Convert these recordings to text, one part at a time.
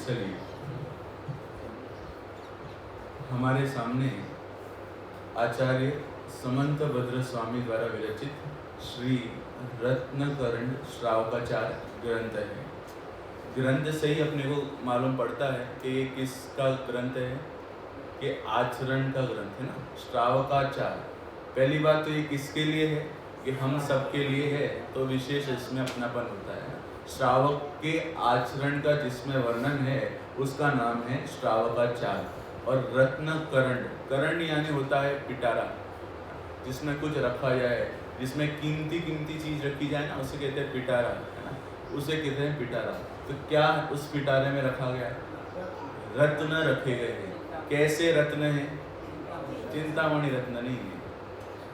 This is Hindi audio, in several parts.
चलिए, हमारे सामने आचार्य समंतभद्र स्वामी द्वारा विरचित श्री रत्नकरण श्रावकाचार ग्रंथ है। ग्रंथ से ही अपने को मालूम पड़ता है कि ये किसका ग्रंथ है, कि आचरण का ग्रंथ है ना। श्रावकाचार, पहली बात तो ये किसके लिए है, कि हम सबके लिए है, तो विशेष इसमें अपनापन होता है। श्रावक के आचरण का जिसमें वर्णन है उसका नाम है श्रावकाचार। और रत्नकरण, करण यानी होता है पिटारा, जिसमें कुछ रखा जाए, जिसमें कीमती कीमती चीज रखी जाए ना, उसे कहते हैं पिटारा, है ना, उसे कहते हैं पिटारा। तो क्या उस पिटारे में रखा गया है? रत्न रखे गए हैं। कैसे रत्न है? चिंतामणि रत्न नहीं है।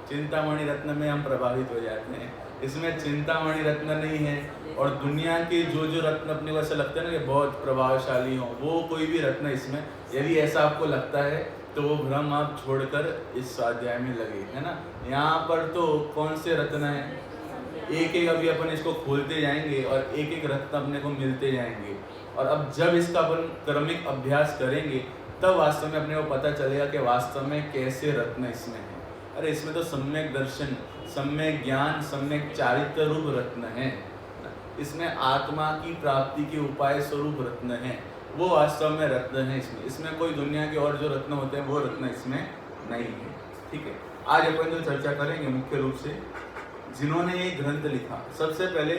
चिंतामणि रत्न में हम प्रभावित हो जाते हैं, इसमें चिंतामणि रत्न नहीं है। और दुनिया के जो जो रत्न अपने को ऐसा लगता है ना कि बहुत प्रभावशाली हो, वो कोई भी रत्न इसमें, यदि ऐसा आपको लगता है तो वो भ्रम आप छोड़कर इस स्वाध्याय में लगे, है ना। यहाँ पर तो कौन से रत्न हैं, एक एक अभी अपन इसको खोलते जाएंगे और एक एक रत्न अपने को मिलते जाएंगे। और अब जब इसका अपन क्रमिक अभ्यास करेंगे तब वास्तव में अपने को पता चलेगा कि वास्तव में कैसे रत्न इसमें है। अरे इसमें तो सम्यक दर्शन, सम्यक ज्ञान, सम्यक चारित्र रूप रत्न है। इसमें आत्मा की प्राप्ति के उपाय स्वरूप रत्न है, वो वास्तव में रत्न है इसमें कोई दुनिया के और जो रत्न होते हैं वो रत्न इसमें नहीं है। ठीक है, आज अपन जो चर्चा करेंगे मुख्य रूप से जिन्होंने ये ग्रंथ लिखा। सबसे पहले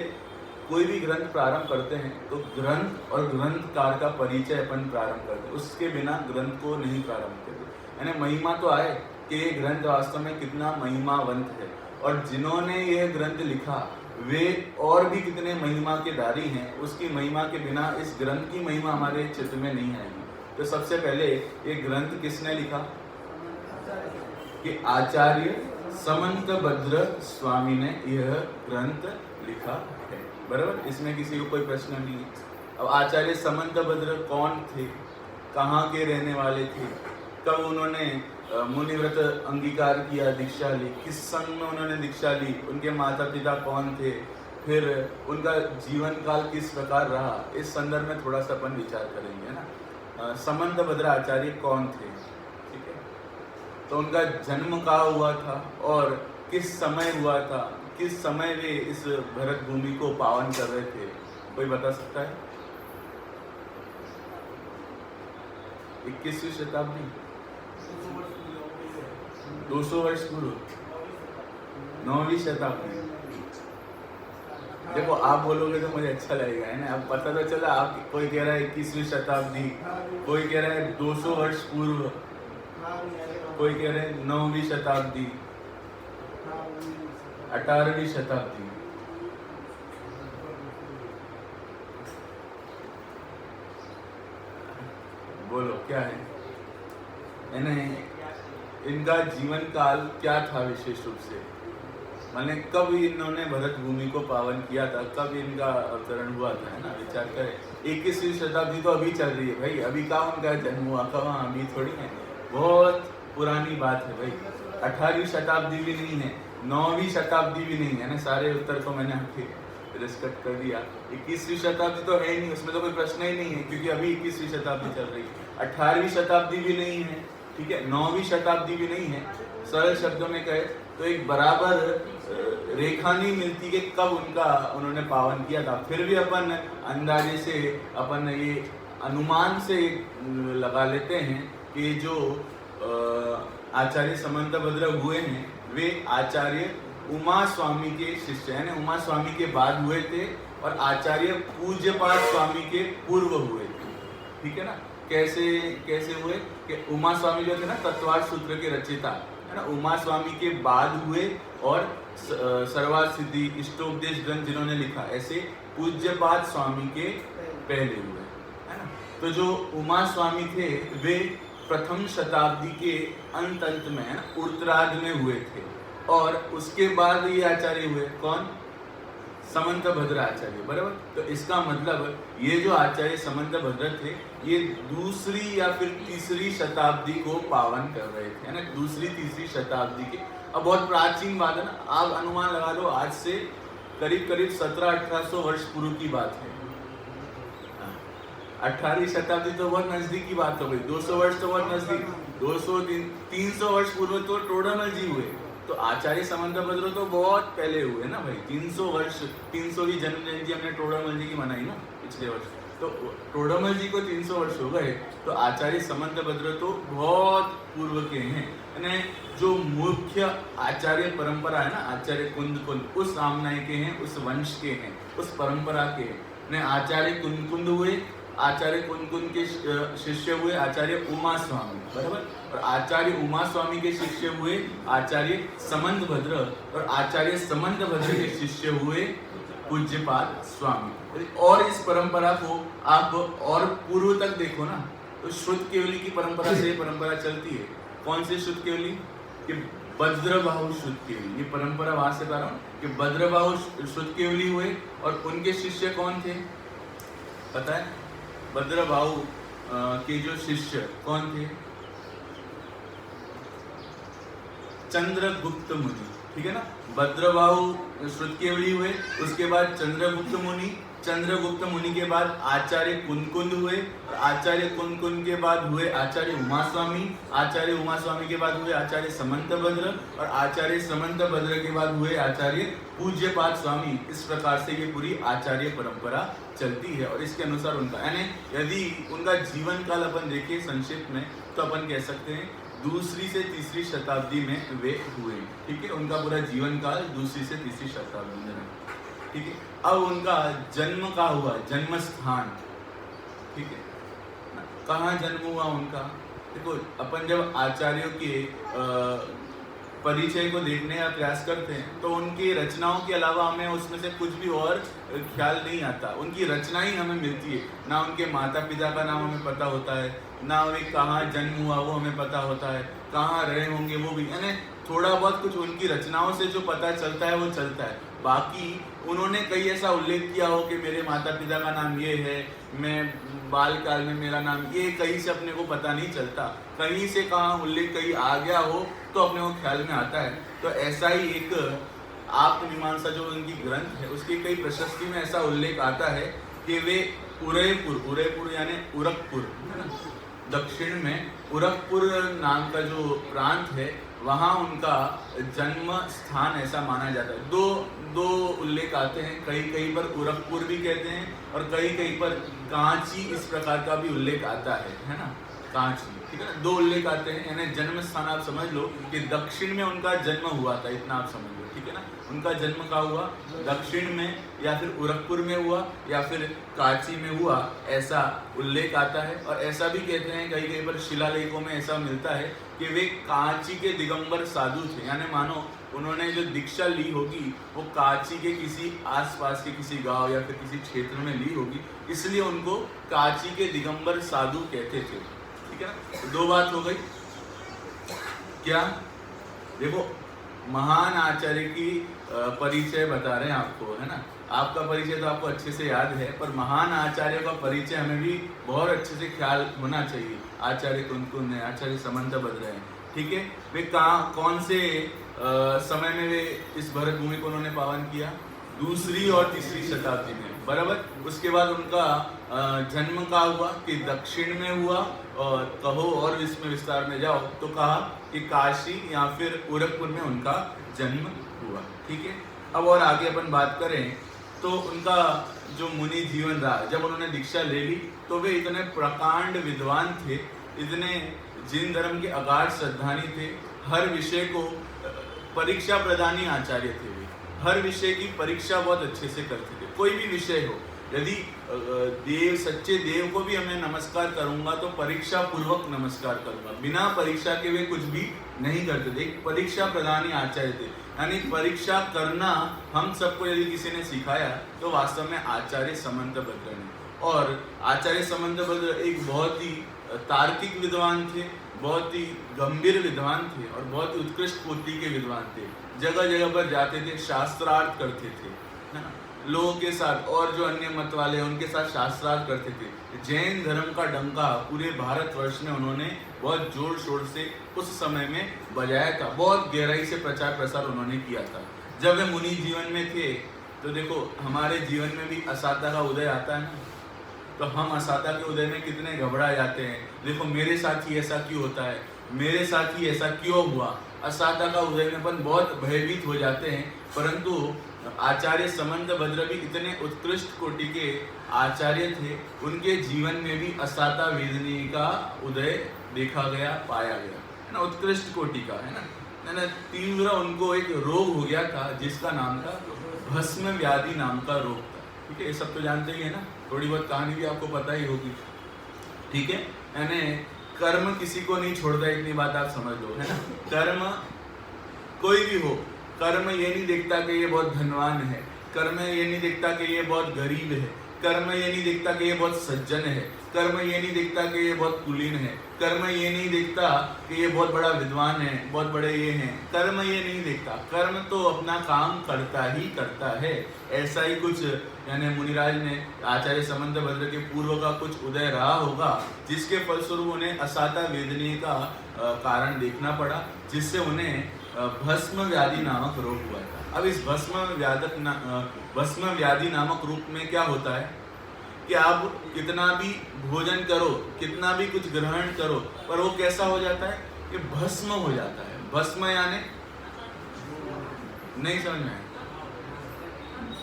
कोई भी ग्रंथ प्रारंभ करते हैं तो ग्रंथ और ग्रंथकार का परिचय अपन प्रारंभ करते हैं, उसके बिना ग्रंथ को नहीं प्रारंभ करते। यानी महिमा तो आए कि ये ग्रंथ वास्तव में कितना महिमावंत है, और जिन्होंने यह ग्रंथ लिखा वे और भी कितने महिमा के धारी हैं, उसकी महिमा के बिना इस ग्रंथ की महिमा हमारे चित्त में नहीं आएगी। तो सबसे पहले ये ग्रंथ किसने लिखा, कि आचार्य समंतभद्र स्वामी ने यह ग्रंथ लिखा है। बराबर, इसमें किसी को कोई प्रश्न नहीं है। अब आचार्य समंतभद्र कौन थे, कहाँ के रहने वाले थे, कब उन्होंने मुनिव्रत अंगीकार किया, दीक्षा ली, किस संघ में उन्होंने दीक्षा ली, उनके माता पिता कौन थे, फिर उनका जीवन काल किस प्रकार रहा, इस संदर्भ में थोड़ा सा अपन विचार करेंगे, है ना। समंतभद्र आचार्य कौन थे, ठीक है, तो उनका जन्म कहाँ हुआ था और किस समय हुआ था, किस समय वे इस भरत भूमि को पावन कर रहे थे, कोई बता सकता है? 21वीं शताब्दी, 200 वर्ष पूर्व, 9वीं शताब्दी। देखो आप बोलोगे तो मुझे अच्छा लगेगा, है ना। अब पता तो चला, आप कोई कह रहा है 21वीं शताब्दी, कोई कह रहा है 200 वर्ष पूर्व, कोई कह रहे हैं 9वीं शताब्दी, 18वीं शताब्दी। बोलो क्या है ना, इनका जीवन काल क्या था विशेष रूप से, माने कब इन्होंने भरत भूमि को पावन किया था, कब इनका अवतरण हुआ था, है ना। विचार करें, 21वीं शताब्दी तो अभी चल रही है भाई, अभी कहाँ उनका जन्म हुआ, कहाँ, अभी थोड़ी है, बहुत पुरानी बात है भाई। 18वीं शताब्दी भी नहीं है, 9वीं शताब्दी भी नहीं है ना। सारे उत्तर को मैंने आपके डिस्कस कर दिया। 21वीं शताब्दी तो है ही नहीं, उसमें तो कोई प्रश्न ही नहीं है, क्योंकि अभी 21वीं शताब्दी चल रही है। 18वीं शताब्दी भी नहीं है, ठीक है, 9वीं शताब्दी भी नहीं है। सरल शब्दों में कहे तो एक बराबर रेखा नहीं मिलती कि कब उन्होंने पावन किया था। फिर भी अपन अंदाजे से, अपन ये अनुमान से लगा लेते हैं कि जो आचार्य समंतभद्र हुए हैं वे आचार्य उमा स्वामी के शिष्य, यानी उमा स्वामी के बाद हुए थे और आचार्य पूज्यपाद स्वामी के पूर्व हुए थे, ठीक है ना। कैसे हुए कि उमा स्वामी जो थे ना तत्वार्थ सूत्र के रचयिता, है ना, उमा स्वामी के बाद हुए, और सर्वार्थ सिद्धि इष्टोपदेश ग्रंथ जिन्होंने लिखा, ऐसे पूज्यपाद स्वामी के पहले हुए, है ना। तो जो उमा स्वामी थे वे प्रथम शताब्दी के अंत में, है ना, उत्तरार्ध में हुए थे, और उसके बाद ये आचार्य हुए, कौन? समंतभद्र आचार्य। बराबर, तो इसका मतलब ये जो आचार्य समंतभद्र थे ये दूसरी या फिर तीसरी शताब्दी को पावन कर रहे थे, है ना, दूसरी तीसरी शताब्दी के। अब बहुत प्राचीन बात है ना, आप अनुमान लगा लो, आज से करीब 1700-1800 वर्ष पूर्व की बात है। 18वीं शताब्दी तो बहुत नजदीक की बात हो गई, 200 वर्ष तो बहुत नजदीक, 200 300 वर्ष पूर्व तो टोडरमल जी हुए, तो आचार्य समंतभद्र तो बहुत पहले हुए ना भाई। 300 वर्ष, 300वीं जन्म जयंती हमने टोडरमल जी की मनाई ना पिछले वर्ष, तो टोडरमल जी को 300 वर्ष हो गए, तो आचार्य समंतभद्र तो बहुत पूर्व के हैं। यानी जो मुख्य आचार्य परंपरा है ना, आचार्य कुंद उस सामनाई के हैं, उस वंश के हैं, उस परंपरा के हैं। आचार्य कुंद हुए, आचार्य कुंद के शिष्य हुए आचार्य उमा स्वामी, बराबर, और आचार्य उमा स्वामी के शिष्य हुए आचार्य समंतभद्र, और आचार्य समंतभद्र के शिष्य हुए पूज्यपाद स्वामी। और इस परंपरा को आप और पूर्व तक देखो ना, तो श्रुत केवली की परंपरा से परंपरा चलती है। कौन सी श्रुत केवली? कि भद्रबाहु श्रुत केवली, ये परंपरा वहां से बता रहा हूँ कि भद्रबाहु श्रुत केवली हुए, और उनके शिष्य कौन थे पता है? भद्रबाहु के जो शिष्य कौन थे? चंद्रगुप्त मुनि, ठीक है ना। भद्रबाहु श्रुतकेवली हुए, उसके बाद चंद्रगुप्त मुनि, चंद्रगुप्त मुनि के बाद आचार्य कुंद हुए, और आचार्य कुंद के बाद हुए आचार्य उमा स्वामी, आचार्य उमा स्वामी के बाद हुए आचार्य समंतभद्र, और आचार्य समंतभद्र के बाद हुए आचार्य पूज्यपाद स्वामी। इस प्रकार से ये पूरी आचार्य परंपरा चलती है, और इसके अनुसार उनका, यानी यदि उनका जीवन काल अपन देखें संक्षिप्त में, तो अपन कह सकते हैं 2री से 3री शताब्दी में वे हुए, ठीक है। उनका पूरा जीवन काल 2री से 3री शताब्दी में, ठीक है। अब उनका जन्म कहाँ हुआ? जन्म स्थान, ठीक है, कहाँ जन्म हुआ उनका? देखो, अपन जब आचार्यों के परिचय को देखने का प्रयास करते हैं, तो उनकी रचनाओं के अलावा हमें उसमें से कुछ भी और ख्याल नहीं आता। उनकी रचना ही हमें मिलती है, ना उनके माता पिता का नाम हमें पता होता है, ना वे कहाँ जन्म हुआ वो हमें पता होता है, कहाँ रहे होंगे वो भी, यानी थोड़ा बहुत कुछ उनकी रचनाओं से जो पता चलता है वो चलता है। बाकी उन्होंने कई ऐसा उल्लेख किया हो कि मेरे माता पिता का नाम ये है, मैं बाल काल में मेरा नाम ये, कहीं से अपने को पता नहीं चलता। कहीं से कहाँ उल्लेख कहीं आ गया हो तो अपने को ख्याल में आता है। तो ऐसा ही एक आत्ममीमांसा जो उनकी ग्रंथ है, उसकी कई प्रशस्ति में ऐसा उल्लेख आता है कि वे उदयपुर यानी उरकपुर, दक्षिण में उरकपुर नाम का जो प्रांत है, वहाँ उनका जन्म स्थान ऐसा माना जाता है। दो उल्लेख आते हैं, कहीं पर उरकपुर भी कहते हैं, और कहीं पर कांची इस प्रकार का भी उल्लेख आता है ना, कांची, ठीक है ना। 2 उल्लेख आते हैं, यानी जन्म स्थान आप समझ लो कि दक्षिण में उनका जन्म हुआ था, इतना आप समझ लो, ठीक है ना। उनका जन्म कहाँ हुआ? दक्षिण में, या फिर उरकपुर में हुआ, या फिर कांची में हुआ, ऐसा उल्लेख आता है। और ऐसा भी कहते हैं कहीं पर शिलालेखों में ऐसा मिलता है कि वे कांची के दिगंबर साधु थे, यानी मानो उन्होंने जो दीक्षा ली होगी वो कांची के किसी आसपास के किसी गांव या फिर किसी क्षेत्र में ली होगी, इसलिए उनको कांची के दिगंबर साधु कहते थे, ठीक है ना। 2 बात हो गई क्या? देखो, महान आचार्य की परिचय बता रहे हैं आपको, है ना। आपका परिचय तो आपको अच्छे से याद है, पर महान आचार्यों का परिचय हमें भी बहुत अच्छे से ख्याल होना चाहिए। आचार्य कुंद है, आचार्य समंतभद्र हैं, ठीक है। वे कौन से समय में वे इस भरत भूमि को उन्होंने पावन किया? 2री और 3री शताब्दी में, बराबर। उसके बाद उनका जन्म कहाँ हुआ? कि दक्षिण में हुआ, और कहो और इसमें विस्तार में जाओ तो कहा कि काशी या फिर गोरखपुर में उनका जन्म हुआ, ठीक है। अब और आगे अपन बात करें तो उनका जो मुनि जीवन रहा, जब उन्होंने दीक्षा ले ली तो वे इतने प्रकांड विद्वान थे, इतने जैन धर्म के अगाध श्रद्धानी थे, हर विषय को परीक्षा प्रदानी आचार्य थे। वे हर विषय की परीक्षा बहुत अच्छे से करते थे। कोई भी विषय हो, यदि देव सच्चे देव को भी हमें नमस्कार करूंगा तो परीक्षा पूर्वक नमस्कार करूंगा, बिना परीक्षा के वे कुछ भी नहीं करते थे। परीक्षा प्रदानी आचार्य थे, यानी परीक्षा करना हम सबको यदि किसी ने सिखाया तो वास्तव में आचार्य समंतभद्र ने। और आचार्य समंतभद्र एक बहुत ही तार्किक विद्वान थे, बहुत ही गंभीर विद्वान थे और बहुत ही उत्कृष्ट कोटि के विद्वान थे। जगह जगह पर जाते थे, शास्त्रार्थ करते थे, है ना, लोगों के साथ, और जो अन्य मत वाले हैं उनके साथ शास्त्रार्थ करते थे। जैन धर्म का डंका पूरे भारतवर्ष में उन्होंने बहुत जोर शोर से उस समय में बजाया था, बहुत गहराई से प्रचार प्रसार उन्होंने किया था। जब वे मुनि जीवन में थे तो देखो हमारे जीवन में भी असाध्य का उदय आता है ना, तो हम असाता के उदय में कितने घबरा जाते हैं, देखो मेरे साथ ही ऐसा क्यों होता है, मेरे साथ ही ऐसा क्यों हुआ। असाता का उदय में अपन बहुत भयभीत हो जाते हैं, परंतु आचार्य समंतभद्र भी इतने उत्कृष्ट कोटि के आचार्य थे, उनके जीवन में भी असाता वेदनी का उदय देखा गया, पाया गया, है ना, उत्कृष्ट कोटि का, है ना। तीव्र उनको एक रोग हो गया था जिसका नाम था भस्म व्याधि नाम का रोग था। ठीक है, ये सब तो जानते ही है ना, थोड़ी बहुत कहानी भी आपको पता ही होगी। ठीक है, यानी कर्म किसी को नहीं छोड़ता, इतनी बात आप समझ लो, है ना। कर्म कोई भी हो, कर्म ये नहीं देखता कि ये बहुत धनवान है, कर्म ये नहीं देखता कि ये बहुत गरीब है, कर्म ये नहीं देखता कि ये बहुत सज्जन है, कर्म ये नहीं देखता कि ये बहुत कुलीन है, कर्म ये नहीं देखता कि ये बहुत बड़ा विद्वान है, बहुत बड़े ये हैं, कर्म ये नहीं देखता। कर्म तो अपना काम करता ही करता है। ऐसा ही कुछ यानी मुनिराज ने आचार्य समंतभद्र के पूर्व का कुछ उदय रहा होगा, जिसके फलस्वरूप उन्हें असाता वेदनी का कारण देखना पड़ा, जिससे उन्हें भस्म व्याधि नामक रोग हुआ था। अब इस भस्म व्याधि नामक रूप में क्या होता है कि आप कितना भी भोजन करो, कितना भी कुछ ग्रहण करो, पर वो कैसा हो जाता है कि भस्म हो जाता है। भस्म यानी नहीं समझ में आया,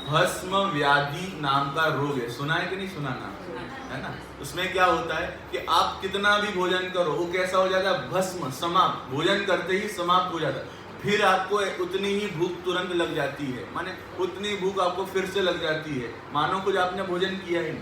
भस्म व्याधि नाम का रोग है, सुना है कि नहीं सुना नाम, है ना। उसमें क्या होता है कि आप कितना भी भोजन करो, वो कैसा हो जाता है, भस्म, समाप्त, भोजन करते ही समाप्त हो जाता है। फिर आपको उतनी ही भूख तुरंत लग जाती है, माने उतनी भूख आपको फिर से लग जाती है, मानो कुछ आपने भोजन किया ही नहीं।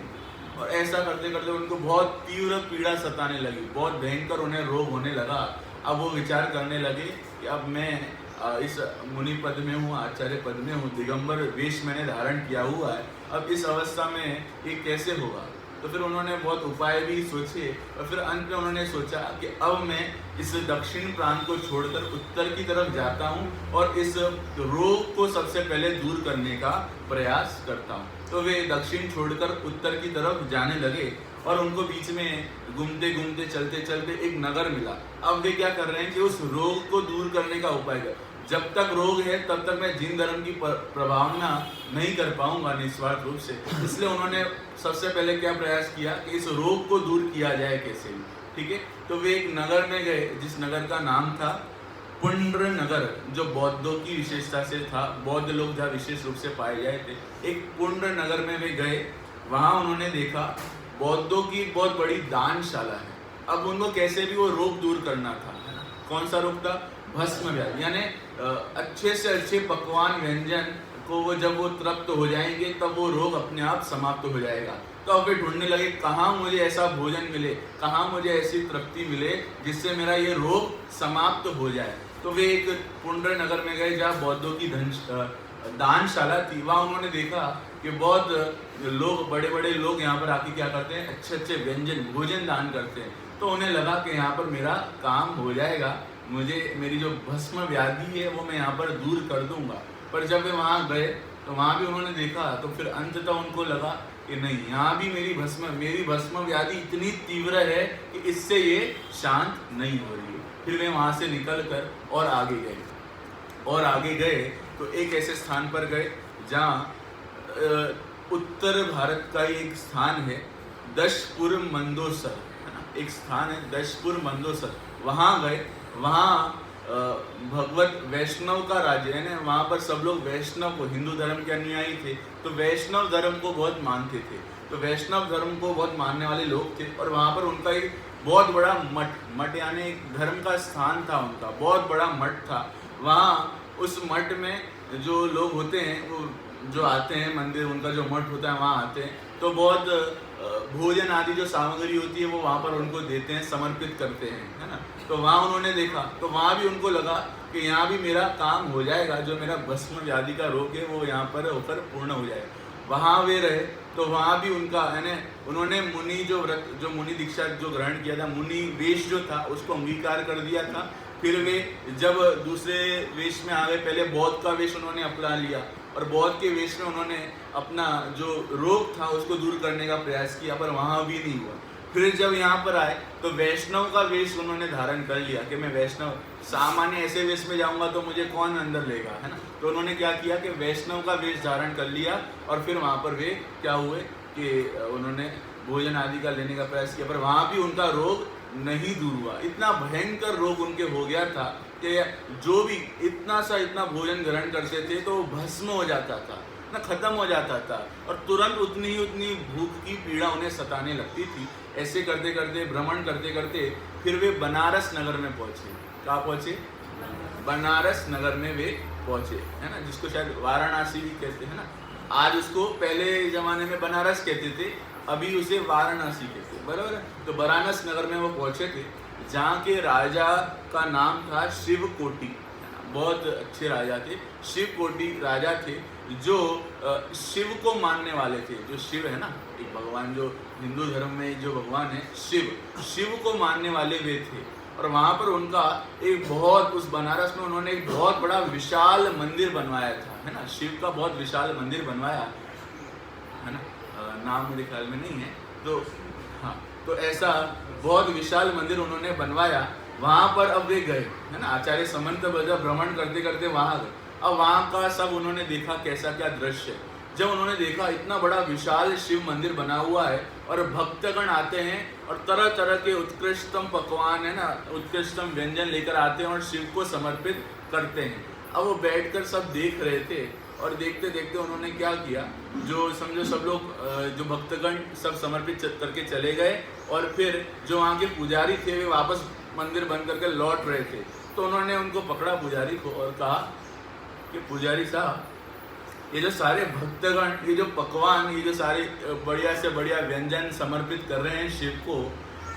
और ऐसा करते करते उनको बहुत तीव्र पीड़ा सताने लगी, बहुत भयंकर उन्हें रोग होने लगा। अब वो विचार करने लगे कि अब मैं इस मुनि पद में हूँ, आचार्य पद में हूँ, दिगंबर वेश मैंने धारण किया हुआ है, अब इस अवस्था में ये कैसे होगा। तो फिर उन्होंने बहुत उपाय भी सोचे, और फिर अंत में उन्होंने सोचा कि अब मैं इस दक्षिण प्रांत को छोड़कर उत्तर की तरफ जाता हूँ और इस रोग को सबसे पहले दूर करने का प्रयास करता हूँ। तो वे दक्षिण छोड़कर उत्तर की तरफ जाने लगे, और उनको बीच में घूमते घूमते चलते चलते एक नगर मिला। अब वे क्या कर रहे हैं कि उस रोग को दूर करने का उपाय कर, जब तक रोग है तब तक मैं जिन धर्म की प्रभावना नहीं कर पाऊंगा निस्वार्थ रूप से। इसलिए उन्होंने सबसे पहले क्या प्रयास किया कि इस रोग को दूर किया जाए कैसे भी। ठीक है, तो वे एक नगर में गए जिस नगर का नाम था पुंड्र नगर, जो बौद्धों की विशेषता से था, बौद्ध लोग जहाँ विशेष रूप से पाए गए थे। एक पुंड्र नगर में वे गए, वहाँ उन्होंने देखा बौद्धों की बहुत बड़ी दानशाला है। अब उनको कैसे भी वो रोग दूर करना था, है ना। कौन सा रोग था, भस्म व्याधि, यानी अच्छे से अच्छे पकवान व्यंजन को वो जब वो तृप्त हो जाएंगे तब वो रोग अपने आप समाप्त हो जाएगा। तो अब वे ढूंढने लगे कहाँ मुझे ऐसा भोजन मिले, कहाँ मुझे ऐसी तृप्ति मिले जिससे मेरा ये रोग समाप्त हो जाए। तो वे एक पुंड्र नगर में गए जहाँ बौद्धों की दानशाला थी। वहाँ उन्होंने देखा कि बहुत लोग, बड़े बड़े लोग यहाँ पर आके क्या करते हैं, अच्छे अच्छे व्यंजन भोजन दान करते हैं। तो उन्हें लगा कि यहाँ पर मेरा काम हो जाएगा, मुझे मेरी जो भस्म व्याधि है वो मैं यहाँ पर दूर कर दूंगा। पर जब वे वहाँ गए तो वहाँ भी उन्होंने देखा, तो फिर अंततः उनको लगा कि नहीं, यहाँ भी मेरी भस्म व्याधि इतनी तीव्र है कि इससे ये शांत नहीं हो रही है। फिर वे वहाँ से निकल कर और आगे गए तो एक ऐसे स्थान पर गए जहाँ उत्तर भारत का एक स्थान है दशपुर मंदोसर, है ना, एक स्थान है दशपुर मंदोसर। वहाँ गए, वहाँ भगवत वैष्णव का राज्य है ना, वहाँ पर सब लोग वैष्णव को, हिंदू धर्म के अनुयायी थे, तो वैष्णव धर्म को बहुत मानते थे। तो वैष्णव धर्म को बहुत मानने वाले लोग थे, और वहाँ पर उनका एक बहुत बड़ा मठ यानी एक धर्म का स्थान था, उनका बहुत बड़ा मठ था। वहाँ उस मठ में जो लोग होते हैं, वो जो आते हैं मंदिर, उनका जो मठ होता है वहाँ आते हैं, तो बहुत भोजन आदि जो सामग्री होती है वो वहाँ पर उनको देते हैं, समर्पित करते हैं, है ना। तो वहाँ उन्होंने देखा, तो वहाँ भी उनको लगा कि यहाँ भी मेरा काम हो जाएगा, जो मेरा भस्म व्याधि का रोग है वो यहाँ पर होकर पूर्ण हो जाएगा। वहाँ वे रहे, तो वहाँ भी उनका यानी उन्होंने मुनि जो मुनि दीक्षा जो ग्रहण किया था, मुनि वेश जो था उसको अंगीकार कर दिया था। फिर वे जब दूसरे वेश में आ गए, पहले बौद्ध का वेश उन्होंने अपना लिया, और बौद्ध के वेश में उन्होंने अपना जो रोग था उसको दूर करने का प्रयास किया, पर वहाँ भी नहीं हुआ। फिर जब यहाँ पर आए तो वैष्णव का वेश उन्होंने धारण कर लिया कि मैं वैष्णव, सामान्य ऐसे वेश में जाऊंगा तो मुझे कौन अंदर लेगा, है ना। तो उन्होंने क्या किया कि वैष्णव का वेश धारण कर लिया, और फिर वहाँ पर वे क्या हुए कि उन्होंने भोजन आदि का लेने का प्रयास किया, पर वहाँ भी उनका रोग नहीं दूर हुआ। इतना भयंकर रोग उनके हो गया था कि जो भी इतना भोजन ग्रहण करते थे तो वो भस्म हो जाता था ना, खत्म हो जाता था, और तुरंत उतनी भूख की पीड़ा उन्हें सताने लगती थी। ऐसे करते करते, भ्रमण करते करते फिर वे बनारस नगर में पहुँचे। कहाँ पहुँचे? बनारस नगर में वे पहुँचे, है ना, जिसको शायद वाराणसी भी कहते हैं ना। आज उसको, पहले ज़माने में बनारस कहते थे, अभी उसे वाराणसी कहते हैं, बराबर है। तो बनारस नगर में वो पहुँचे थे, जहाँ के राजा का नाम था शिवकोटि। बहुत अच्छे राजा थे, शिवकोटि राजा थे, जो शिव को मानने वाले थे। जो शिव है ना, एक भगवान, जो हिंदू धर्म में जो भगवान है शिव को मानने वाले वे थे। और वहाँ पर उनका एक बहुत, उस बनारस में उन्होंने एक बहुत बड़ा विशाल मंदिर बनवाया था, है ना, शिव का बहुत विशाल मंदिर बनवाया, है ना, नाम मेरे ख्याल में नहीं है, तो हाँ, तो ऐसा बहुत विशाल मंदिर उन्होंने बनवाया। वहाँ पर अब वे गए, है ना, आचार्य समंत भद्र भ्रमण करते करते वहाँ गए। अब वहाँ का सब उन्होंने देखा, कैसा क्या दृश्य। जब उन्होंने देखा इतना बड़ा विशाल शिव मंदिर बना हुआ है और भक्तगण आते हैं और तरह तरह के उत्कृष्टतम पकवान, है ना, उत्कृष्टतम व्यंजन लेकर आते हैं और शिव को समर्पित करते हैं। अब वो बैठकर सब देख रहे थे, और देखते देखते उन्होंने क्या किया, जो समझो सब लोग, जो भक्तगण सब समर्पित करके चले गए, और फिर जो वहाँ के पुजारी थे वे वापस मंदिर बंद करके लौट रहे थे। तो उन्होंने उनको पकड़ा, पुजारी को, और कहा कि पुजारी साहब, ये जो सारे भक्तगण, ये जो पकवान, ये जो सारे बढ़िया से बढ़िया व्यंजन समर्पित कर रहे हैं शिव को,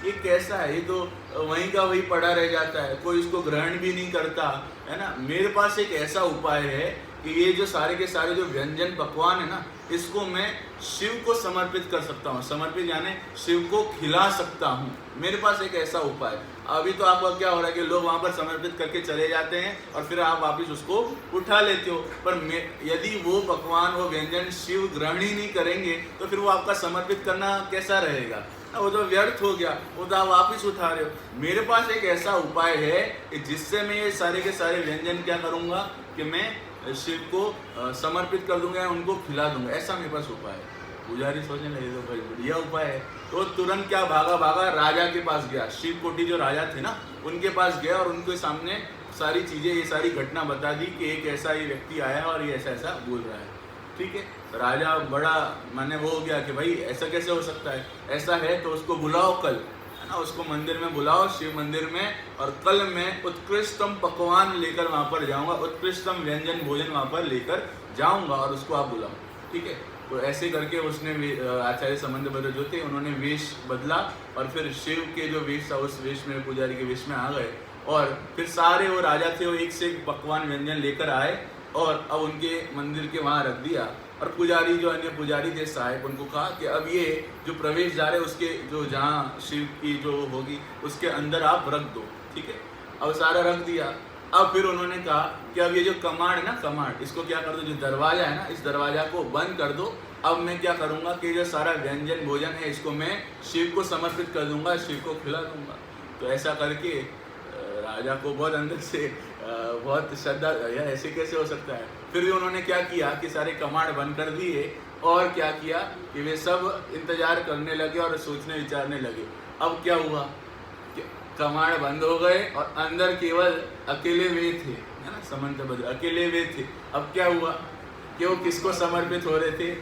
ये कैसा है? ये तो वहीं का वहीं पड़ा रह जाता है, कोई इसको ग्रहण भी नहीं करता, है ना। मेरे पास एक ऐसा उपाय है कि ये जो सारे के सारे जो व्यंजन पकवान है ना, इसको मैं शिव को समर्पित कर सकता हूँ। समर्पित यानी शिव को खिला सकता हूँ। मेरे पास एक ऐसा उपाय। अभी तो आपका क्या हो रहा है कि लोग वहाँ पर समर्पित करके चले जाते हैं और फिर आप वापस उसको उठा लेते हो, पर यदि वो पकवान, वो व्यंजन शिव ग्रहण ही नहीं करेंगे तो फिर वो आपका समर्पित करना कैसा रहेगा? वो तो व्यर्थ हो गया, वो तो आप वापिस उठा रहे हो। मेरे पास एक ऐसा उपाय है कि जिससे मैं ये सारे के सारे व्यंजन क्या करूँगा कि मैं शिव को समर्पित कर दूंगा, उनको खिला दूंगा। ऐसा मेरे पास उपाय है। पुजारी सोचने लगे तो भाई बढ़िया उपाय है। तो तुरंत क्या भागा राजा के पास गया। शिवकोटि जो राजा थे ना, उनके पास गया और उनके सामने सारी चीज़ें, ये सारी घटना बता दी कि एक ऐसा ये व्यक्ति आया और ये ऐसा ऐसा बोल रहा है। ठीक है, राजा बड़ा माने वो हो गया कि भाई ऐसा कैसे हो सकता है, ऐसा है तो उसको बुलाओ कल, है ना, उसको मंदिर में बुलाओ, शिव मंदिर में, और कल मैं उत्कृष्टतम पकवान लेकर वहाँ पर जाऊँगा, उत्कृष्टतम व्यंजन भोजन वहाँ पर लेकर जाऊँगा और उसको आप बुलाओ। ठीक है, तो ऐसे करके उसने आचार्य समंत भद्र जो थे उन्होंने वेश बदला और फिर शिव के जो वेश था उस वेश में, पुजारी के वेश में आ गए, और फिर सारे वो राजा थे वो एक से एक पकवान व्यंजन लेकर आए और अब उनके मंदिर के वहाँ रख दिया। और पुजारी जो अन्य पुजारी थे साहब, उनको कहा कि अब ये जो प्रवेश द्वार है उसके जो जहाँ शिव की जो होगी उसके अंदर आप रख दो। ठीक है, अब सारा रख दिया। अब फिर उन्होंने कहा कि अब ये जो कमाड़ है ना, कमाड़, इसको क्या कर दो, जो दरवाजा है ना, इस दरवाजा को बंद कर दो। अब मैं क्या करूँगा कि जो सारा व्यंजन भोजन है इसको मैं शिव को समर्पित कर दूंगा, शिव को खिला दूंगा। तो ऐसा करके राजा को बहुत अंदर से बहुत श्रद्धा, यार ऐसे कैसे हो सकता है। फिर भी उन्होंने क्या किया कि सारे कमाड़ बंद कर दिए और क्या किया कि वे सब इंतजार करने लगे और सोचने विचारने लगे। अब क्या हुआ, कमाड़ बंद हो गए और अंदर केवल अकेले वे थे, है ना, समंत भद्र अकेले वे थे। अब क्या हुआ कि वो किसको समर्पित हो रहे थे?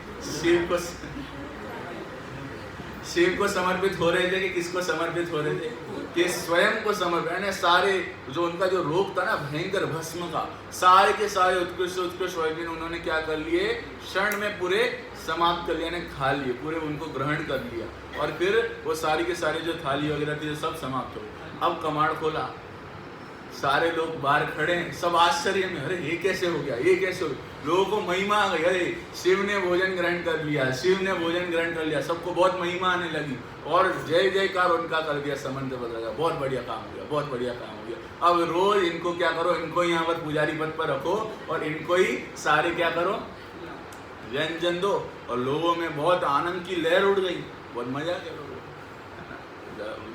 शिव को समर्पित हो रहे थे कि किसको समर्पित हो रहे थे? कि स्वयं को समर्पित, यानी सारे जो उनका जो रोग था ना भयंकर भस्म का, सारे के सारे उत्कृष्ट व्यंजन उन्होंने क्या कर लिए, क्षण में पूरे समाप्त कर लिया, यानी खा लिए पूरे, उनको ग्रहण कर लिया। और फिर वो सारी के सारे जो थाली वगैरह थी सब समाप्त हो गए। अब कमाड़ खोला, सारे लोग बाहर खड़े हैं, सब आश्चर्य में, अरे ये कैसे हो गया, ये कैसे हो गया। लोगों को महिमा आ गई, अरे शिव ने भोजन ग्रहण कर लिया, शिव ने भोजन ग्रहण कर लिया, सबको बहुत महिमा आने लगी और जय जयकार उनका कर दिया समंत भद्र का। बहुत बढ़िया काम हो गया, बहुत बढ़िया काम हो गया। अब रोज इनको क्या करो, इनको यहाँ पर पुजारी पद पर रखो और इनको ही सारे क्या करो, व्यंजन दो। और लोगों में बहुत आनंद की लहर उड़ गई, बहुत मजा आ गया।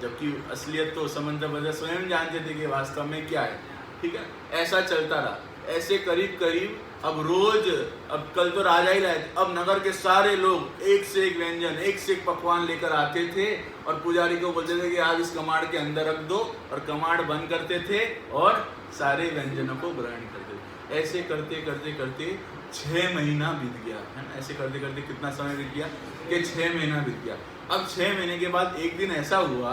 जबकि असलियत तो समंत भद्र स्वयं जानते थे कि वास्तव में क्या है। ठीक है, ऐसा चलता रहा। ऐसे करीब करीब अब रोज, अब कल तो राजा ही लाए थे, अब नगर के सारे लोग एक से एक व्यंजन, एक से एक पकवान लेकर आते थे और पुजारी को बोलते थे कि आज इस कमाड़ के अंदर रख दो, और कमाड़ बंद करते थे और सारे व्यंजनों को ग्रहण करते थे। ऐसे करते करते करते 6 महीना बीत गया, है ना। ऐसे करते करते कितना समय बीत गया कि 6 महीना बीत गया। अब 6 महीने के बाद एक दिन ऐसा हुआ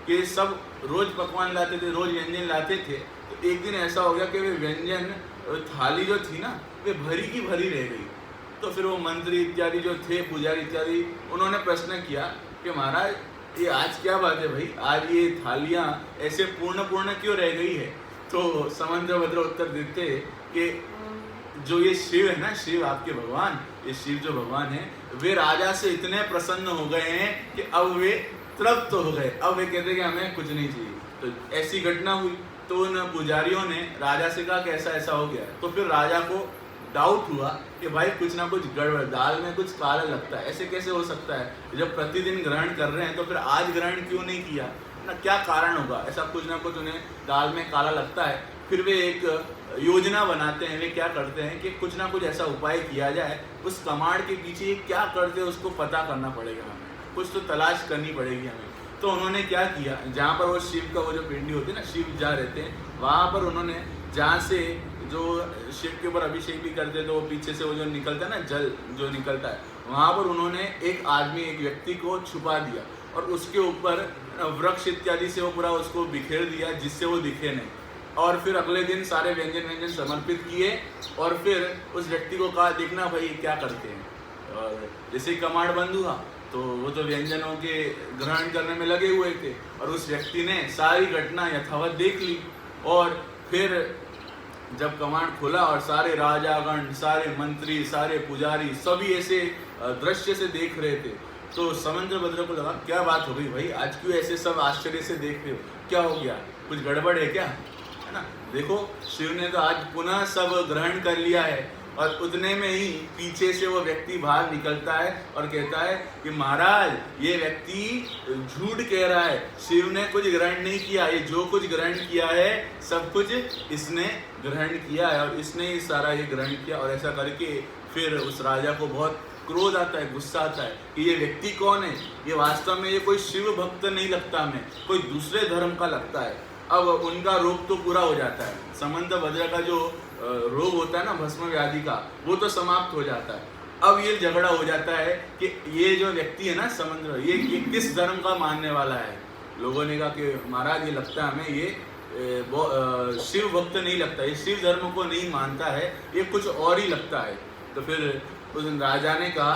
कि सब रोज पकवान लाते थे, रोज व्यंजन लाते थे। तो एक दिन ऐसा हो गया कि वे व्यंजन थाली जो थी ना, वे भरी की भरी रह गई। तो फिर वो मंत्री इत्यादि जो थे, पुजारी इत्यादि, उन्होंने प्रश्न किया कि महाराज ये आज क्या बात है भाई, आज ये थालियाँ ऐसे पूर्ण पूर्ण क्यों रह गई है। तो समंतभद्र उत्तर देते कि जो ये शिव है ना, शिव आपके भगवान, ये शिव जो भगवान है, वे राजा से इतने प्रसन्न हो गए हैं कि अब वे तृप्त हो गए। अब वे कहते कि हमें कुछ नहीं चाहिए। तो ऐसी घटना हुई। तो उन पुजारियों ने राजा से कहा कि ऐसा ऐसा हो गया। तो फिर राजा को डाउट हुआ कि भाई कुछ ना कुछ गड़बड़, दाल में कुछ काला लगता है, ऐसे कैसे हो सकता है। जब प्रतिदिन ग्रहण कर रहे हैं तो फिर आज ग्रहण क्यों नहीं किया ना, क्या कारण होगा। ऐसा कुछ ना कुछ उन्हें दाल में काला लगता है। फिर वे एक योजना बनाते हैं। वे क्या करते हैं कि कुछ ना कुछ ऐसा उपाय किया जाए, उस कमाड़ के पीछे क्या करते हैं उसको पता करना पड़ेगा हमें, कुछ तो तलाश करनी पड़ेगी हमें। तो उन्होंने क्या किया, जहाँ पर वो शिव का वो जो पिंडी होती है ना, शिव जहाँ रहते हैं, वहाँ पर उन्होंने, जहाँ से जो शिव के ऊपर अभिषेक भी करते तो वो पीछे से वो जो निकलता है ना, जल जो निकलता है, वहाँ पर उन्होंने एक आदमी, एक व्यक्ति को छुपा दिया और उसके ऊपर वृक्ष इत्यादि से वो पूरा उसको बिखेर दिया जिससे वो दिखे नहीं। और फिर अगले दिन सारे व्यंजन समर्पित किए और फिर उस व्यक्ति को कहा, देखना भाई क्या करते हैं। और जैसे ही कमाड़ बंद हुआ तो वो तो व्यंजनों के ग्रहण करने में लगे हुए थे और उस व्यक्ति ने सारी घटना यथावत देख ली। और फिर जब कमाड़ खुला और सारे राजागण, सारे मंत्री, सारे पुजारी सभी ऐसे दृश्य से देख रहे थे, तो समंतभद्र को लगा क्या बात हो गई भाई, आज क्यों ऐसे सब आश्चर्य से देख रहे हो, क्या हो गया, कुछ गड़बड़ है क्या, है ना। देखो शिव ने तो आज पुनः सब ग्रहण कर लिया है। और उतने में ही पीछे से वो व्यक्ति बाहर निकलता है और कहता है कि महाराज ये व्यक्ति झूठ कह रहा है, शिव ने कुछ ग्रहण नहीं किया, ये जो कुछ ग्रहण किया है सब कुछ इसने ग्रहण किया है और इसने ही सारा ये ग्रहण किया। और ऐसा करके फिर उस राजा को बहुत क्रोध आता है, गुस्सा आता है कि ये व्यक्ति कौन है, ये वास्तव में ये कोई शिव भक्त नहीं लगता, हमें कोई दूसरे धर्म का लगता है। अब उनका रोग तो पूरा हो जाता है, समंतभद्र का जो रोग होता है ना भस्म व्याधि का, वो तो समाप्त हो जाता है। अब ये झगड़ा हो जाता है कि ये जो व्यक्ति है ना समंत, ये किस धर्म का मानने वाला है। लोगों ने कहा कि महाराज ये लगता है हमें ये शिव भक्त नहीं लगता, ये शिव धर्म को नहीं मानता है, ये कुछ और ही लगता है। तो फिर उस राजा ने कहा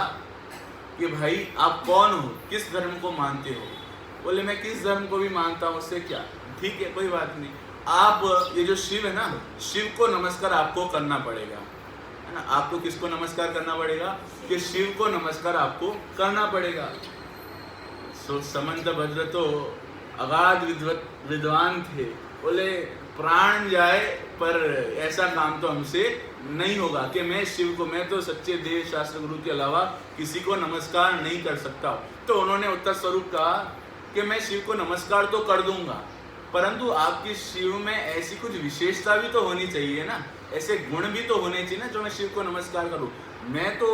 कि भाई आप कौन हो, किस धर्म को मानते हो। बोले मैं किस धर्म को भी मानता हूँ, उससे क्या, ठीक है कोई बात नहीं, आप ये जो शिव है ना, शिव को नमस्कार आपको करना पड़ेगा, है ना। आपको किसको नमस्कार करना पड़ेगा, कि शिव को नमस्कार आपको करना पड़ेगा। सो समंतभद्र तो अगाध विद्वान थे, बोले प्राण जाए पर ऐसा काम तो हमसे नहीं होगा कि मैं शिव को, मैं तो सच्चे देव शास्त्र गुरु के अलावा किसी को नमस्कार नहीं कर सकता। तो उन्होंने उत्तर स्वरूप कहा कि मैं शिव को नमस्कार तो कर दूंगा, परंतु आपकी शिव में ऐसी कुछ विशेषता भी तो होनी चाहिए ना, ऐसे गुण भी तो होने चाहिए ना जो मैं शिव को नमस्कार करूं। मैं तो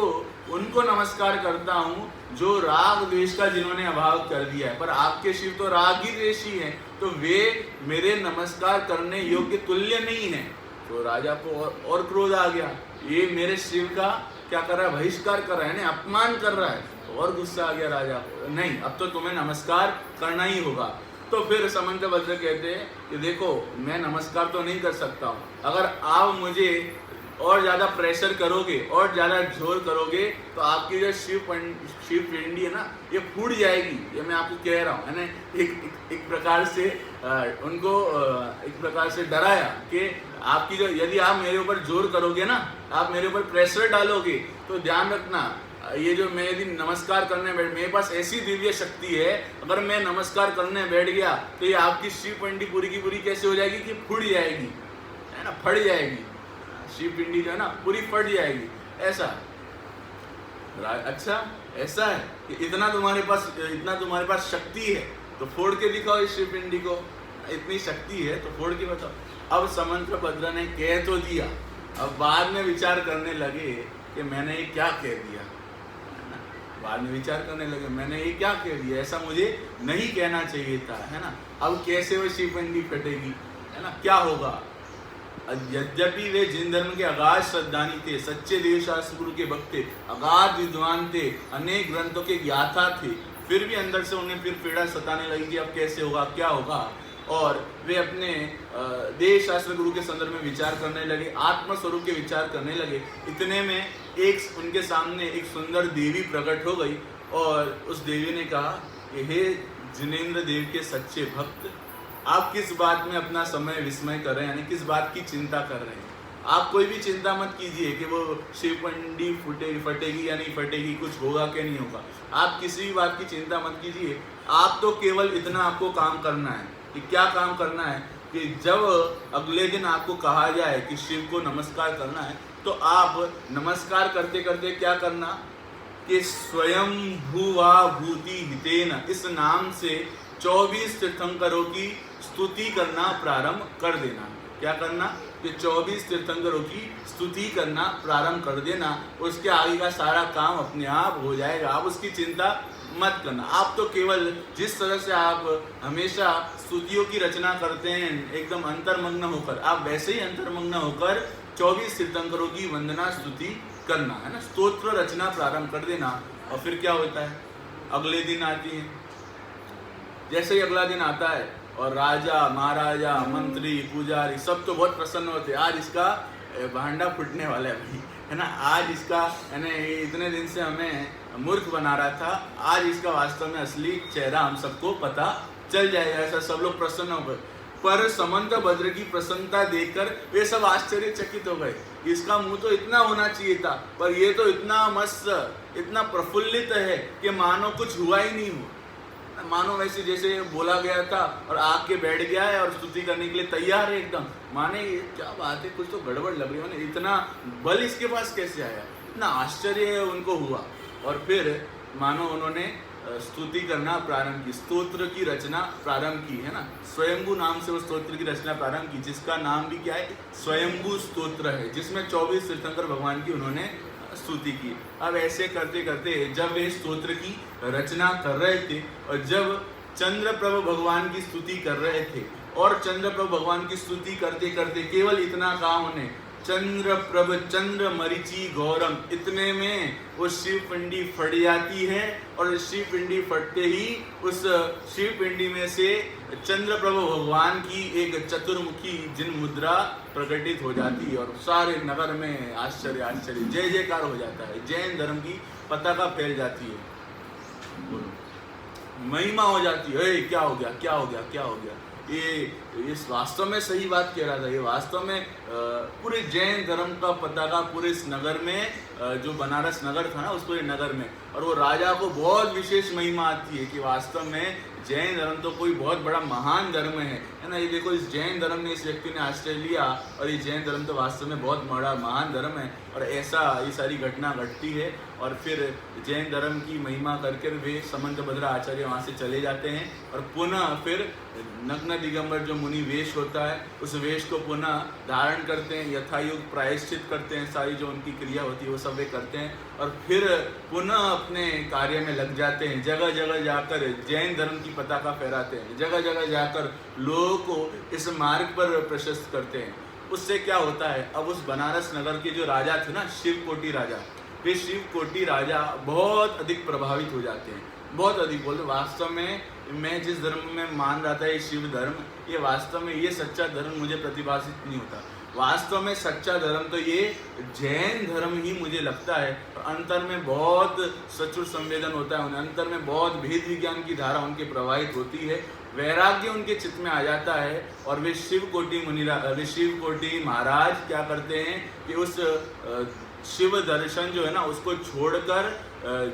उनको नमस्कार करता हूं जो राग द्वेष का जिन्होंने अभाव कर दिया है, पर आपके शिव तो राग ही द्वेषी हैं, तो वे मेरे नमस्कार करने योग्य तुल्य नहीं है। तो राजा को और क्रोध आ गया, ये मेरे शिव का क्या कर रहा है, बहिष्कार कर रहा है, अपमान कर रहा है। और गुस्सा आ गया राजा को, नहीं अब तो तुम्हें नमस्कार करना ही होगा। तो फिर समंतभद्र कहते हैं कि देखो मैं नमस्कार तो नहीं कर सकता हूँ, अगर आप मुझे और ज़्यादा प्रेशर करोगे और ज़्यादा जोर करोगे तो आपकी जो शिव पिंडी है ना ये फूट जाएगी, ये मैं आपको कह रहा हूँ, है ना। एक प्रकार से उनको एक प्रकार से डराया कि आपकी जो, यदि आप मेरे ऊपर जोर करोगे ना, आप मेरे ऊपर प्रेशर डालोगे तो ध्यान रखना, ये जो मैं यदि नमस्कार करने बैठ, मेरे पास ऐसी दिव्य शक्ति है, अगर मैं नमस्कार करने बैठ गया तो ये आपकी शिव पिंडी पूरी की पूरी कैसे हो जाएगी कि फूट जाएगी, है ना, फट जाएगी, शिव पिंडी जो है ना पूरी फट जाएगी। ऐसा अच्छा ऐसा है कि इतना तुम्हारे पास शक्ति है तो फोड़ के दिखाओ इस शिव पिंडी को, इतनी शक्ति है तो फोड़ के बताओ। अब समंतभद्र ने कह तो दिया, अब बाद में विचार करने लगे कि मैंने ये क्या कह दिया, है ना। बाद में विचार करने लगे मैंने ये क्या कह दिया, ऐसा मुझे नहीं कहना चाहिए था, है ना। अब कैसे वो शिवपिंडी फटेगी, है ना, क्या होगा। यद्यपि वे जिन धर्म के अगाध श्रद्धानी थे, सच्चे देवशास्त्र गुरु के भक्त थे, अगाध विद्वान थे, अनेक ग्रंथों के ज्ञाता थे, फिर भी अंदर से उन्हें फिर पीड़ा सताने लगी कि अब कैसे होगा, क्या होगा। और वे अपने देश शास्त्र गुरु के संदर्भ में विचार करने लगे, आत्मस्वरूप के विचार करने लगे। इतने में एक उनके सामने एक सुंदर देवी प्रकट हो गई और उस देवी ने कहा कि हे जिनेंद्र देव के सच्चे भक्त, आप किस बात में अपना समय विस्मय कर रहे हैं, यानी किस बात की चिंता कर रहे हैं। आप कोई भी चिंता मत कीजिए कि वो शिवपिंडी फटेगी या नहीं फटेगी, कुछ होगा क्या नहीं होगा। आप किसी भी बात की चिंता मत कीजिए। आप तो केवल इतना आपको काम करना है कि क्या काम करना है कि जब अगले दिन आपको कहा जाए कि शिव को नमस्कार करना है, तो आप नमस्कार करते करते क्या करना कि स्वयं भूवा भूति हितेन इस नाम से 24 तीर्थंकरों की स्तुति करना प्रारंभ कर देना। क्या करना कि 24 तीर्थंकरों की स्तुति करना प्रारंभ कर देना। उसके आगे का सारा काम अपने आप हो जाएगा, आप उसकी चिंता मत करना। आप तो केवल जिस तरह से आप हमेशा स्तुतियों की रचना करते हैं एकदम अंतर्मग्न होकर, आप वैसे ही अंतर्मग्न होकर 24 तीर्थंकरों की वंदना स्तुति करना, है ना, स्तोत्र रचना प्रारंभ कर देना। और फिर क्या होता है, अगले दिन आती है। जैसे ही अगला दिन आता है और राजा महाराजा मंत्री पुजारी सब तो बहुत प्रसन्न होते हैं, आज इसका भांडा फूटने वाला है भाई, है ना, आज इसका, है ना, इतने दिन से हमें मूर्ख बना रहा था, आज इसका वास्तव में असली चेहरा हम सबको पता चल जाएगा। ऐसा सब लोग प्रसन्न हो गए। पर समंत भद्र की प्रसन्नता देखकर वे सब आश्चर्यचकित हो गए। इसका मुंह तो इतना होना चाहिए था, पर ये तो इतना मस्त, इतना प्रफुल्लित है कि मानो कुछ हुआ ही नहीं हो, मानो वैसे जैसे बोला गया था और आके बैठ गया है और स्तुति करने के लिए तैयार है एकदम। माने क्या बात है, कुछ तो गड़बड़ लग रही है, इतना बल इसके पास कैसे आया, इतना आश्चर्य उनको हुआ। और फिर मानो उन्होंने स्तुति करना प्रारंभ की, स्तोत्र की रचना प्रारंभ की, है ना। स्वयंभू नाम से वो स्तोत्र की रचना प्रारंभ की, जिसका नाम भी क्या है, स्वयंभू स्तोत्र है, जिसमें 24 तीर्थंकर भगवान की उन्होंने स्तुति की। अब ऐसे करते करते जब वे स्तोत्र की रचना कर रहे थे और जब चंद्रप्रभ भगवान की स्तुति कर रहे थे, और चंद्रप्रभ भगवान की स्तुति करते करते केवल इतना कहा उन्हें, चंद्रप्रभ चंद्र मरीचि गौरम, इतने में वो शिवपिंडी फट जाती है। और शिवपिंडी फटते ही उस शिवपिंडी में से चंद्रप्रभ भगवान की एक चतुर्मुखी जिन मुद्रा प्रकटित हो जाती है और सारे नगर में आश्चर्य आश्चर्य जय जयकार हो जाता है, जैन धर्म की पताका फैल जाती है, महिमा हो जाती है। क्या हो गया, क्या हो गया, क्या हो गया, ये वास्तव में सही बात कह रहा था। ये वास्तव में पूरे जैन धर्म का पताका पूरे इस नगर में, जो बनारस नगर था ना, उस पूरे नगर में, और वो राजा को बहुत विशेष महिमा आती है कि वास्तव में जैन धर्म तो कोई बहुत बड़ा महान धर्म है ना। ये देखो, इस जैन धर्म ने, इस व्यक्ति ने आश्रय लिया और ये जैन धर्म तो वास्तव में बहुत बड़ा महान धर्म है। और ऐसा ये सारी घटना घटती है और फिर जैन धर्म की महिमा करके वे समंत भद्र आचार्य वहाँ से चले जाते हैं और पुनः फिर नग्न दिगंबर जो मुनि वेश होता है, उस वेश को पुनः धारण करते हैं, यथायुग प्रायश्चित करते हैं, सारी जो उनकी क्रिया होती है वो सब वे करते हैं और फिर पुनः अपने कार्य में लग जाते हैं। जगह जगह जाकर जैन धर्म की पताका फहराते हैं, जगह जगह जाकर लोगों को इस मार्ग पर प्रशस्त करते हैं। उससे क्या होता है, अब उस बनारस नगर के जो राजा थे ना, शिवकोटि राजा, वे शिवकोटि राजा बहुत अधिक प्रभावित हो जाते हैं, बहुत अधिक बोलते वास्तव में मैं जिस धर्म में मान रहा था ये शिव धर्म, ये वास्तव में ये सच्चा धर्म मुझे प्रतिभाषित नहीं होता। वास्तव में सच्चा धर्म तो ये जैन धर्म ही मुझे लगता है। अंतर में बहुत सचुर संवेदन होता है, उन्हें अंतर में बहुत भेद विज्ञान की धारा उनके प्रवाहित होती है, वैराग्य उनके चित्त में आ जाता है और वे शिवकोटि महाराज क्या करते हैं कि उस शिव दर्शन जो है ना उसको छोड़कर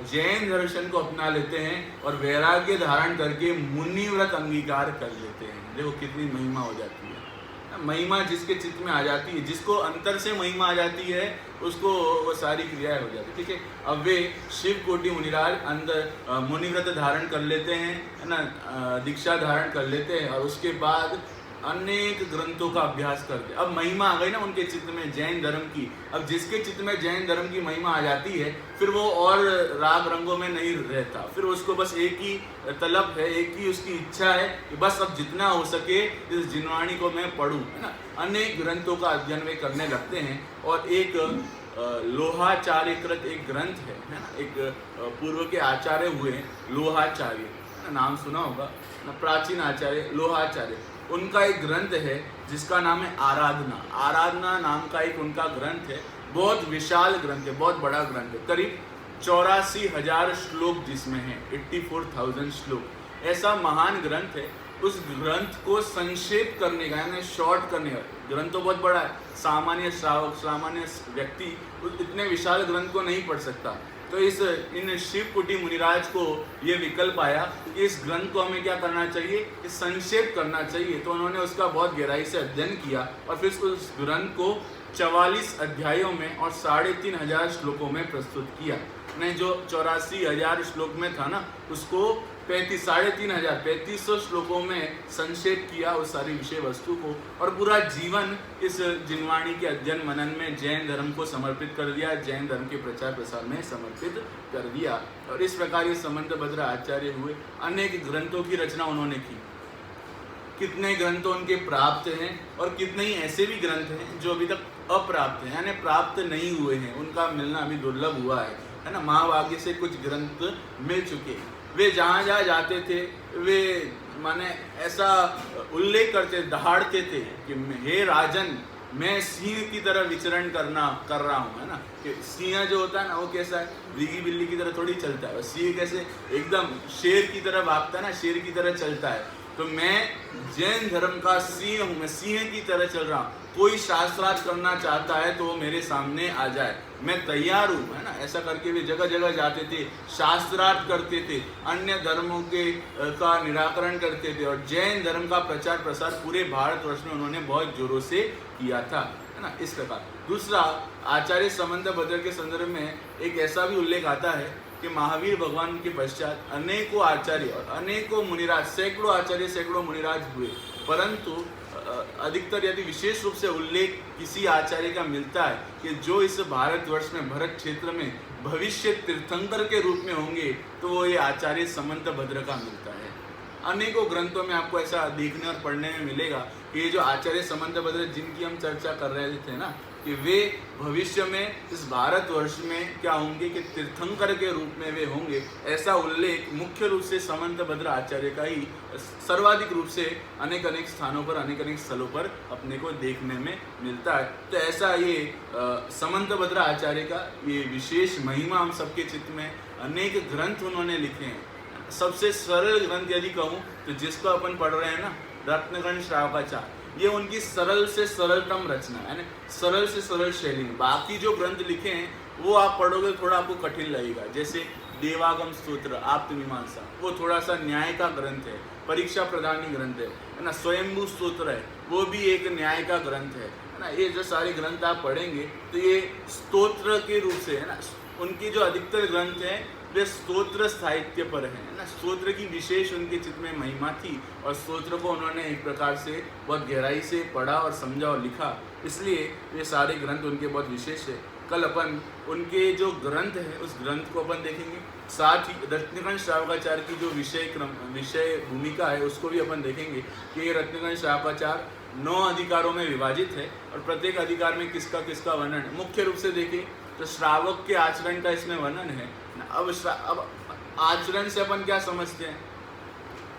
जैन दर्शन को अपना लेते हैं और वैराग्य धारण करके मुनि व्रत अंगीकार कर लेते हैं। देखो कितनी महिमा हो जाती है। महिमा जिसके चित्त में आ जाती है, जिसको अंतर से महिमा आ जाती है, उसको वो सारी क्रियाएं हो जाती है। ठीक है, अब वे शिवकोटि मुनिराज अंदर मुनि व्रत धारण कर लेते हैं, है ना, दीक्षा धारण कर लेते हैं और उसके बाद अनेक ग्रंथों का अभ्यास करके अब महिमा आ गई ना उनके चित्त में जैन धर्म की। अब जिसके चित्त में जैन धर्म की महिमा आ जाती है फिर वो और राग रंगों में नहीं रहता, फिर उसको बस एक ही तलब है, एक ही उसकी इच्छा है कि बस अब जितना हो सके इस जिनवाणी को मैं पढूं, है ना। अनेक ग्रंथों का अध्ययन वे करने लगते हैं और एक लोहाचार्यकृत एक ग्रंथ है ना, एक पूर्व के आचार्य हुए लोहाचार्य, नाम सुना होगा ना, प्राचीन आचार्य लोहाचार्य, उनका एक ग्रंथ है जिसका नाम है आराधना। आराधना नाम का एक उनका ग्रंथ है, बहुत विशाल ग्रंथ है, बहुत बड़ा ग्रंथ है, करीब 84,000 श्लोक जिसमें है, 84,000 श्लोक। ऐसा महान ग्रंथ है, उस ग्रंथ को संक्षेप करने का यानी शॉर्ट करने का, ग्रंथ तो बहुत बड़ा है, सामान्य श्रावक सामान्य व्यक्ति इतने विशाल ग्रंथ को नहीं पढ़ सकता। तो इन शिवकुटी मुनिराज को ये विकल्प आया कि इस ग्रंथ को हमें क्या करना चाहिए, कि संक्षेप करना चाहिए। तो उन्होंने उसका बहुत गहराई से अध्ययन किया और फिर उस ग्रंथ को 44 अध्यायों में और 3,500 श्लोकों में प्रस्तुत किया। ने जो 84,000 श्लोक में था ना, उसको 3,500 श्लोकों में संक्षेप किया उस सारी विषय वस्तु को, और पूरा जीवन इस जिनवाणी के अध्ययन मनन में जैन धर्म को समर्पित कर दिया, जैन धर्म के प्रचार प्रसार में समर्पित कर दिया। और इस प्रकार ये समंतभद्र आचार्य हुए। अनेक ग्रंथों की रचना उन्होंने की, कितने ग्रंथ उनके प्राप्त हैं और कितने ही ऐसे भी ग्रंथ हैं जो अभी तक अप्राप्त हैं, यानी प्राप्त नहीं हुए हैं, उनका मिलना अभी दुर्लभ हुआ है ना। महाभाग्य से कुछ ग्रंथ मिल चुके हैं। वे जहाँ जहाँ जाते थे वे माने ऐसा उल्लेख करते, दहाड़ते थे कि हे राजन, मैं सिंह की तरह विचरण कर रहा हूँ, है ना। कि सिंह जो होता है ना वो कैसा है, भीगी बिल्ली की तरह थोड़ी चलता है, सिंह कैसे एकदम शेर की तरह भागता है ना, शेर की तरह चलता है। तो मैं जैन धर्म का सिंह हूँ, मैं सिंह की तरह चल रहा हूँ। कोई शास्त्रार्थ करना चाहता है तो वो मेरे सामने आ जाए, मैं तैयार हूँ, है ना। ऐसा करके वे जगह जगह जाते थे, शास्त्रार्थ करते थे, अन्य धर्मों के का निराकरण करते थे और जैन धर्म का प्रचार प्रसार पूरे भारतवर्ष में उन्होंने बहुत जोरों से किया था, है ना। इस प्रकार दूसरा, आचार्य समंतभद्र के संदर्भ में एक ऐसा भी उल्लेख आता है कि महावीर भगवान के पश्चात अनेकों आचार्य और अनेकों मुनिराज, सैकड़ों आचार्य सैकड़ों मुनिराज हुए, परंतु अधिकतर यदि विशेष रूप से उल्लेख किसी आचार्य का मिलता है कि जो इस भारतवर्ष में भरत क्षेत्र में भविष्य तीर्थंकर के रूप में होंगे, तो वो ये आचार्य समंतभद्र का मिलता है। अनेकों ग्रंथों में आपको ऐसा देखने और पढ़ने में मिलेगा कि ये जो आचार्य समंतभद्र जिनकी हम चर्चा कर रहे थे ना, कि वे भविष्य में इस भारतवर्ष में क्या होंगे, कि तीर्थंकर के रूप में वे होंगे। ऐसा उल्लेख मुख्य रूप से समंतभद्र आचार्य का ही सर्वाधिक रूप से अनेक अनेक स्थानों पर, अनेक अनेक स्थलों पर अपने को देखने में मिलता है। तो ऐसा ये समंतभद्र आचार्य का ये विशेष महिमा हम सबके चित्त में, अनेक ग्रंथ उन्होंने लिखे हैं। सबसे सरल ग्रंथ यदि कहूँ तो जिसको अपन पढ़ रहे हैं ना, रत्नकर्ण श्रावकाचार, ये उनकी सरल से सरलतम रचना है, सरल से सरल शैली में। बाकी जो ग्रंथ लिखे हैं वो आप पढ़ोगे थोड़ा आपको कठिन लगेगा, जैसे देवागम स्तोत्र, आप्तमीमांसा, वो थोड़ा सा न्याय का ग्रंथ है, परीक्षा प्रदानी ग्रंथ है ना। स्वयंभू स्तोत्र है, वो भी एक न्याय का ग्रंथ है ना। ये जो सारे ग्रंथ आप पढ़ेंगे तो ये स्तोत्र के रूप से, है ना, उनकी जो अधिकतर ग्रंथ हैं वे स्तोत्र साहित्य पर हैं ना। स्तोत्र की विशेष उनके चित्त में महिमा थी और स्तोत्र को उन्होंने एक प्रकार से बहुत गहराई से पढ़ा और समझा और लिखा, इसलिए ये सारे ग्रंथ उनके बहुत विशेष है। कल अपन उनके जो ग्रंथ है उस ग्रंथ को अपन देखेंगे, साथ ही रत्नकर्ण श्रावकाचार्य की जो विषय भूमिका है उसको भी अपन देखेंगे कि ये रत्नकर्ण श्रावकाचार 9 अधिकारों में विभाजित है और प्रत्येक अधिकार में किसका किसका वर्णन है। मुख्य रूप से देखें तो श्रावक के आचरण का इसमें वर्णन है। अब आचरण से अपन क्या समझते हैं,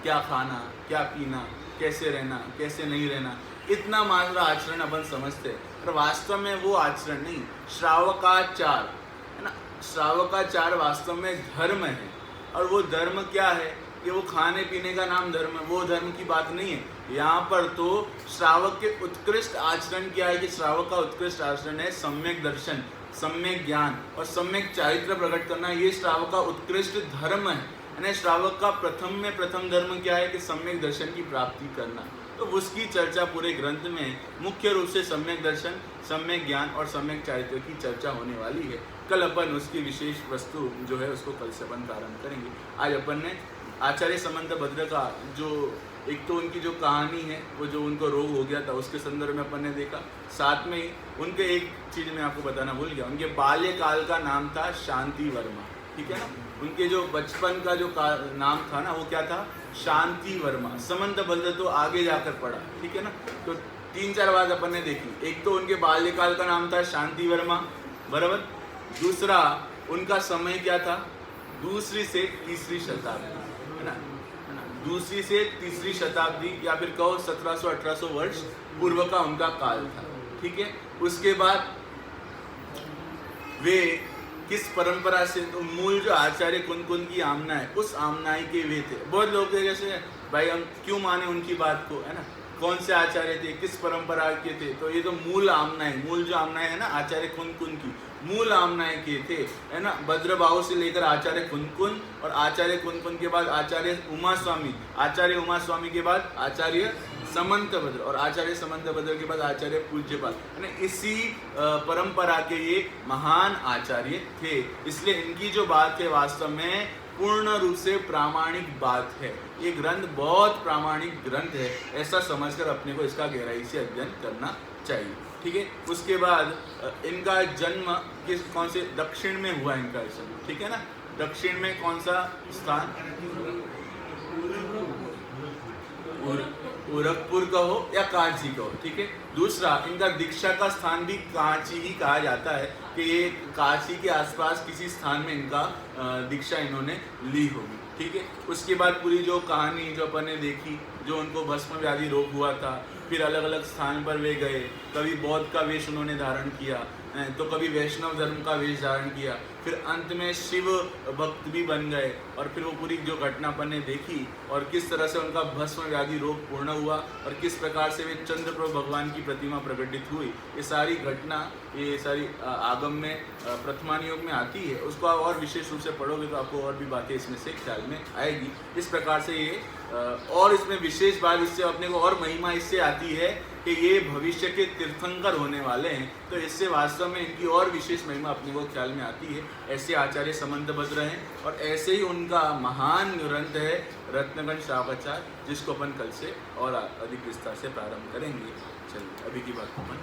क्या खाना, क्या पीना, कैसे रहना, कैसे नहीं रहना, इतना मात्र आचरण अपन समझते हैं, पर वास्तव में वो आचरण नहीं, श्रावकाचार है ना। श्रावकाचार वास्तव में धर्म है, और वो धर्म क्या है कि वो खाने पीने का नाम धर्म है, वो धर्म की बात नहीं है। यहाँ पर तो श्रावक के उत्कृष्ट आचरण क्या है, कि श्रावक का उत्कृष्ट आचरण है सम्यक दर्शन, सम्यक ज्ञान और सम्यक चारित्र प्रकट करना। ये श्रावक का उत्कृष्ट धर्म है, यानी श्रावक का प्रथम धर्म क्या है, कि सम्यक दर्शन की प्राप्ति करना। तो उसकी चर्चा पूरे ग्रंथ में मुख्य रूप से सम्यक दर्शन, सम्यक ज्ञान और सम्यक चारित्र की चर्चा होने वाली है। कल अपन उसकी विशेष वस्तु जो है उसको कल से अपन प्रारंभ करेंगे। आज अपन ने आचार्य समंत भद्र का जो एक तो उनकी जो कहानी है, वो जो उनको रोग हो गया था उसके संदर्भ में अपन ने देखा। साथ में ही उनके एक चीज़ मैं आपको बताना भूल गया, उनके बाल्यकाल का नाम था शांति वर्मा, ठीक है ना। उनके जो बचपन का जो नाम था ना, वो क्या था, शांति वर्मा। समंत भद्र तो आगे जाकर पढ़ा, ठीक है ना। तो 3-4 बात अपन ने देखी। एक तो उनके बाल्यकाल का नाम था शांति वर्मा, बराबर। दूसरा, उनका समय क्या था, 2री से 3री शताब्दी, है ना, 2री से 3री शताब्दी, या फिर कहो 1700-1800 वर्ष पूर्व का उनका काल था, ठीक है। उसके बाद वे किस परंपरा से, तो मूल जो आचार्य कुन की आमना है, उस आमनाई के वे थे। बहुत लोग थे जैसे भाई हम क्यों माने उनकी बात को, है ना, कौन से आचार्य थे, किस परंपरा के थे। तो ये तो मूल आमनाएं, मूल जो आमनाएं है ना आचार्य कुन की, मूल आमनाएं के थे, है ना। भद्रबाहु से लेकर आचार्य कुन, और आचार्य कुन के बाद आचार्य उमा स्वामी, आचार्य उमा स्वामी के बाद आचार्य समंत भद्र, और आचार्य समंत भद्र के बाद आचार्य पूज्यपाल, है ना। इसी परंपरा के ये महान आचार्य थे। इसलिए इनकी जो बात है वास्तव में पूर्ण रूप से प्रामाणिक बात है। ये ग्रंथ बहुत प्रामाणिक ग्रंथ है, ऐसा समझकर अपने को इसका गहराई से अध्ययन करना चाहिए, ठीक है। उसके बाद इनका जन्म कौन से दक्षिण में हुआ, इनका जन्म, ठीक है ना। दक्षिण में कौन सा स्थान, गोरखपुर कहो या कांची कहो, ठीक है। दूसरा, इनका दीक्षा का स्थान भी कांची ही कहा जाता है, कि ये कांची के आसपास किसी स्थान में इनका दीक्षा इन्होंने ली होगी, ठीक है। उसके बाद पूरी जो कहानी जो अपन ने देखी, जो उनको भस्म व्याधि रोग हुआ था, फिर अलग अलग स्थान पर वे गए, कभी बौद्ध का वेश उन्होंने धारण किया, तो कभी वैष्णव धर्म का वेश धारण किया, फिर अंत में शिव भक्त भी बन गए, और फिर वो पूरी जो घटना अपन ने देखी, और किस तरह से उनका भस्म व्याधि रोग पूर्ण हुआ, और किस प्रकार से वे चंद्रप्रभु भगवान की प्रतिमा प्रकटित हुई। ये सारी घटना, ये सारी आगम में प्रथमान योग में आती है। उसको आप और विशेष रूप से पढ़ोगे तो आपको और भी बातें इसमें से ख्याल में आएगी। इस प्रकार से ये और इसमें विशेष बात, इससे अपने को और महिमा इससे आती है कि ये भविष्य के तीर्थंकर होने वाले हैं, तो इससे वास्तव में इनकी और विशेष महिमा अपने को ख्याल में आती है। ऐसे आचार्य समंत भद्र हैं, और ऐसे ही उनका महान ग्रंथ है रत्नगण श्रावकाचार, जिसको अपन कल से और अधिक विस्तार से प्रारंभ करेंगे। चलिए अभी की बात अपन